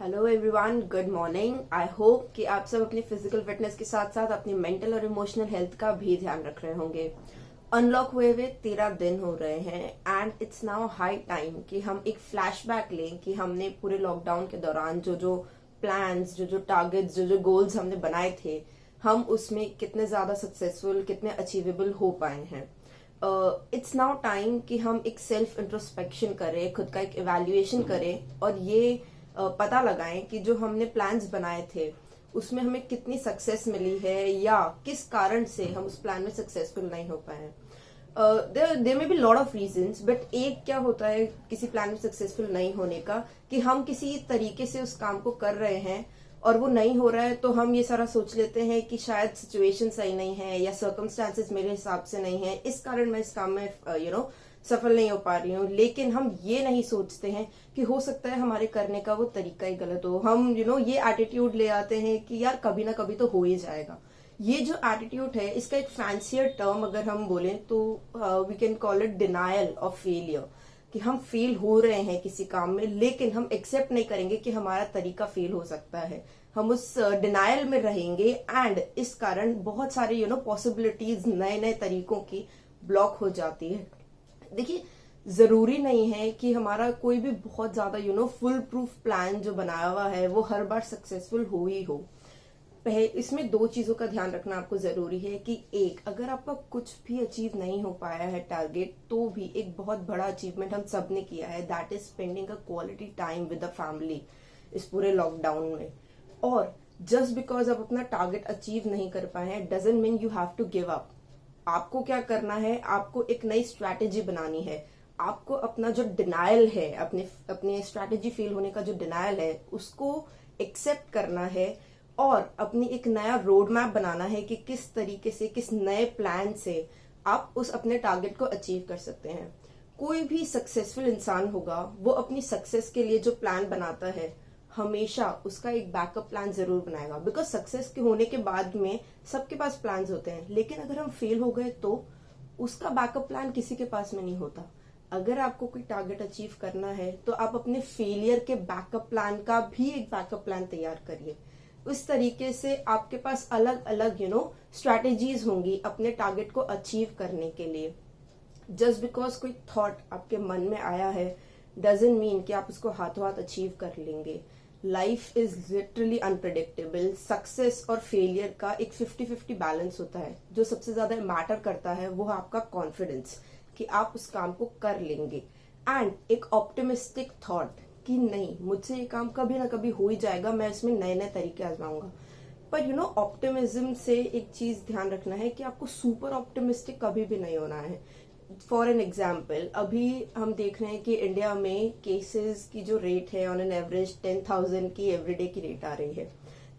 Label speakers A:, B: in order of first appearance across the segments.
A: Hello everyone, good morning. I hope कि आप सब अपनी फिजिकल फिटनेस के साथ साथ अपनी मेंटल और इमोशनल हेल्थ का भी ध्यान रख रहे होंगे। अनलॉक हुए 13 दिन हो रहे हैं and it's now high time कि हम एक फ्लैशबैक लें कि हमने पूरे लॉकडाउन के दौरान जो प्लान्स, जो टारगेट्स, जो गोल्स हमने बनाए थे, हम उसमें कितने ज्यादा सक्सेसफुल, कितने अचीवेबल हो पाए हैं। इट्स नाउ टाइम कि हम एक सेल्फ इंट्रोस्पेक्शन करें, खुद का एक इवेल्युएशन करें और ये पता लगाएं कि जो हमने प्लान्स बनाए थे उसमें हमें कितनी सक्सेस मिली है या किस कारण से हम उस प्लान में सक्सेसफुल नहीं हो पाए। There may be lot of reasons, but एक क्या होता है किसी प्लान में सक्सेसफुल नहीं होने का कि हम किसी तरीके से उस काम को कर रहे हैं और वो नहीं हो रहा है, तो हम ये सारा सोच लेते हैं कि शायद सिचुएशन सही नहीं है या सर्कमस्टांसेस मेरे हिसाब से नहीं है, इस कारण मैं इस काम में सफल नहीं हो पा रही हूँ। लेकिन हम ये नहीं सोचते हैं कि हो सकता है हमारे करने का वो तरीका ही गलत हो। हम ये एटीट्यूड ले आते हैं कि यार कभी ना कभी तो हो ही जाएगा। ये जो एटीट्यूड है, इसका एक फैंसियर टर्म अगर हम बोलें तो we can call it denial of failure, कि हम फेल हो रहे हैं किसी काम में लेकिन हम एक्सेप्ट नहीं करेंगे कि हमारा तरीका फेल हो सकता है। हम उस डिनायल में रहेंगे एंड इस कारण बहुत सारे पॉसिबिलिटीज नए नए तरीकों की ब्लॉक हो जाती है। देखिए, जरूरी नहीं है कि हमारा कोई भी बहुत ज्यादा फुल प्रूफ प्लान जो बनाया हुआ है वो हर बार सक्सेसफुल हो ही हो। इसमें दो चीजों का ध्यान रखना आपको जरूरी है कि एक, अगर आपका कुछ भी अचीव नहीं हो पाया है टारगेट, तो भी एक बहुत बड़ा अचीवमेंट हम सब ने किया है, that is spending a quality time with the family इस पूरे लॉकडाउन में। और जस्ट बिकॉज आप अपना टारगेट अचीव नहीं कर पाए हैं doesn't mean you have to give up. आपको क्या करना है, आपको एक नई स्ट्रैटेजी बनानी है। आपको अपना जो डिनायल है, अपने स्ट्रैटेजी फेल होने का जो डिनायल है उसको एक्सेप्ट करना है और अपनी एक नया रोड मैप बनाना है कि किस तरीके से, किस नए प्लान से आप उस अपने टारगेट को अचीव कर सकते हैं। कोई भी सक्सेसफुल इंसान होगा वो अपनी सक्सेस के लिए जो प्लान बनाता है हमेशा उसका एक बैकअप प्लान जरूर बनाएगा, बिकॉज सक्सेस के होने के बाद में सबके पास प्लान्स होते हैं, लेकिन अगर हम फेल हो गए तो उसका बैकअप प्लान किसी के पास में नहीं होता। अगर आपको कोई टारगेट अचीव करना है तो आप अपने फेलियर के बैकअप प्लान का भी एक बैकअप प्लान तैयार करिए। उस तरीके से आपके पास अलग अलग स्ट्रैटेजीज होंगी अपने टारगेट को अचीव करने के लिए। जस्ट बिकॉज कोई थॉट आपके मन में आया है डजंट मीन कि आप उसको हाथों हाथ अचीव कर लेंगे। Life is literally unpredictable. Success और फेलियर का एक 50-50 बैलेंस होता है। जो सबसे ज्यादा मैटर करता है वो है आपका कॉन्फिडेंस कि आप उस काम को कर लेंगे, एंड एक ऑप्टिमिस्टिक थॉट कि नहीं, मुझसे ये काम कभी ना कभी हो ही जाएगा, मैं इसमें नए नए तरीके आजमाऊंगा। पर ऑप्टिमिज्म से एक चीज ध्यान रखना है कि आपको सुपर ऑप्टिमिस्टिक कभी भी नहीं होना है। फॉर एन एग्जाम्पल, अभी हम देख रहे हैं कि इंडिया में केसेस की जो रेट है ऑन एन एवरेज 10,000 की एवरीडे की रेट आ रही है,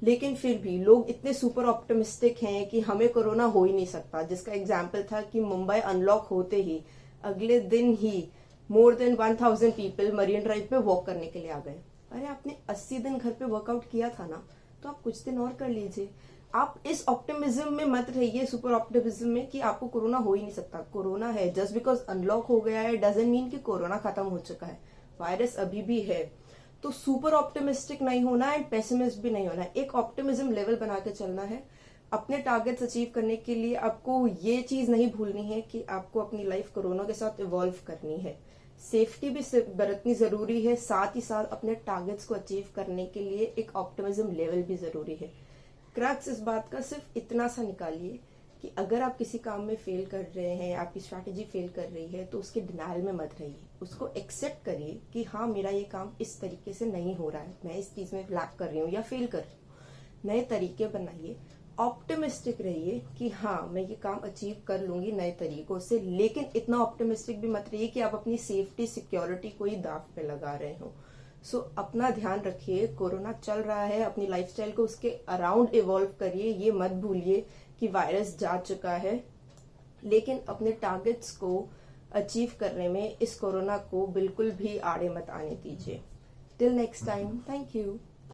A: लेकिन फिर भी लोग इतने सुपर ऑप्टिमिस्टिक हैं कि हमें कोरोना हो ही नहीं सकता। जिसका एग्जाम्पल था कि मुंबई अनलॉक होते ही अगले दिन ही more than 1,000 people marine drive पे वॉक करने के लिए आ गए। अरे आपने 80 दिन घर पे वर्कआउट किया था ना, तो आप कुछ दिन और कर लीजिए। आप इस ऑप्टिमिज्म में मत रहिए, सुपर ऑप्टिमिज्म में कि आपको कोरोना हो ही नहीं सकता। कोरोना है, जस्ट बिकॉज अनलॉक हो गया है डजंट मीन कि कोरोना खत्म हो चुका है। वायरस अभी भी है। तो सुपर ऑप्टिमिस्टिक नहीं होना एंड पेसिमिस्ट भी नहीं होना है। एक ऑप्टिमिज्म लेवल बना के चलना है। अपने टारगेट्स अचीव करने के लिए आपको ये चीज नहीं भूलनी है कि आपको अपनी लाइफ कोरोना के साथ इवॉल्व करनी है। सेफ्टी भी बरतनी जरूरी है, साथ ही साथ अपने टारगेट्स को अचीव करने के लिए एक ऑप्टिमिज्म लेवल भी जरूरी है। क्रक्स इस बात का सिर्फ इतना सा निकालिए कि अगर आप किसी काम में फेल कर रहे हैं, आपकी स्ट्रैटेजी फेल कर रही है, तो उसके डिनायल में मत रहिए। उसको एक्सेप्ट करिए कि हाँ, मेरा ये काम इस तरीके से नहीं हो रहा है, मैं इस चीज में लैक कर रही हूँ या फेल कर रही हूँ। नए तरीके बनाइए, ऑप्टिमिस्टिक रहिए कि हाँ, मैं ये काम अचीव कर लूंगी नए तरीकों से, लेकिन इतना ऑप्टिमिस्टिक भी मत रहिए कि आप अपनी सेफ्टी, सिक्योरिटी को ही दांव पे लगा रहे हो। सो अपना ध्यान रखिए। कोरोना चल रहा है, अपनी लाइफस्टाइल को उसके अराउंड इवॉल्व करिए। ये मत भूलिए कि वायरस जा चुका है, लेकिन अपने टारगेट्स को अचीव करने में इस कोरोना को बिल्कुल भी आड़े मत आने दीजिए। Till next time, thank you.